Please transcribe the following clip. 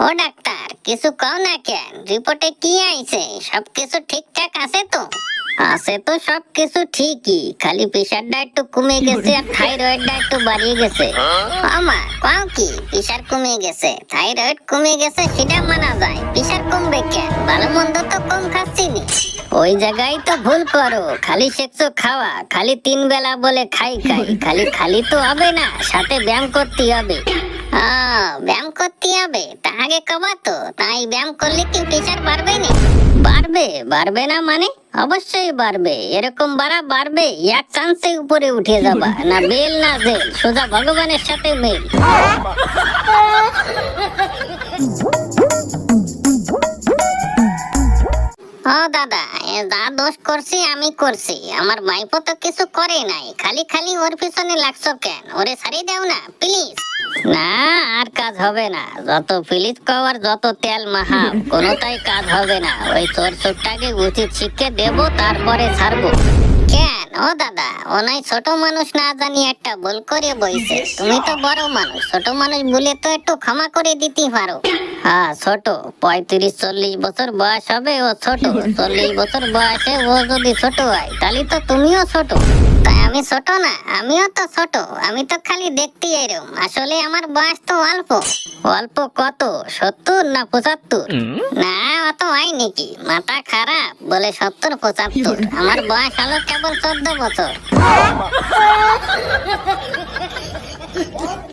ও doctor, কিছু কও না কেন? রিপোর্টে কি আইছে? সবকিছু ঠিকঠাক আছে তো? আছে তো সবকিছু ঠিকই, খালি প্রেশারটা একটু কমে গেছে আর থাইরয়েডটা একটু বাড়িয়ে গেছে। আমা কও কি প্রেশার কমে গেছে, থাইরয়েড কমে গেছে সেটা মানা যায়, প্রেশার কমবে কেন? ভালো মন্দ তো কম খাচ্ছি নি। ওই জায়গায় তো ভুল করো, খালি শেখছো খাওয়া, খালি 3 বেলা বলে খাই খাই, খালি খালি তো হবে না, সাথে ব্যায়াম করতে হবে। ব্যায়াম করতে হবে, তা আগে কবা তো, তাই ব্যায়াম করলে কি প্রেশার বাড়বে না? বাড়বে, বাড়বে না মানে? অবশ্যই বাড়বে, এরকম বাড়বে, এক চান্সে উপরে উঠে যাবা, না বেল না জেল, সোজা ভগবানের সাথে মেল। ও দাদা, যা দোষ করছি আমি করছি, আমার মাইপো তো কিছু করে নাই, খালি খালি ওর পিছনে লাগছো কেন? ওরে ছাড়িয়ে দাও না প্লিজ। না, আর কাজ হবে না, যত প্লিজ কওয়ার যত তেল মাহাব, কোনোটাই কাজ হবে না। ওই চোর চোরটাকে উচিত শিক্ষা দেবো, তারপরে ছাড়বো। কেন ও দাদা, ও নাই ছোট মানুষ, না জানি একটা ভুল করে বইছে, তুমি তো বড় মানুষ, ছোট মানুষ বলে তো একটু ক্ষমা করে দিতে পারো। হ্যাঁ ছোট, 35-40 বছর বয়স হবে, ও ছোট। 40 বছর বয়সে ও যদি ছোট হয়, তাহলে তো তুমিও ছোট। তাই আমি ছোট না? আমিও তো ছোট, আমি তো খালি দেখতে এরম, আসলে আমার বয়স তো অল্প। অল্প কত, 70 না 75? না অত হয় নাকি, মাথা খারাপ, বলে 70-75? আমার বয়স হলো কেবল 14 বছর।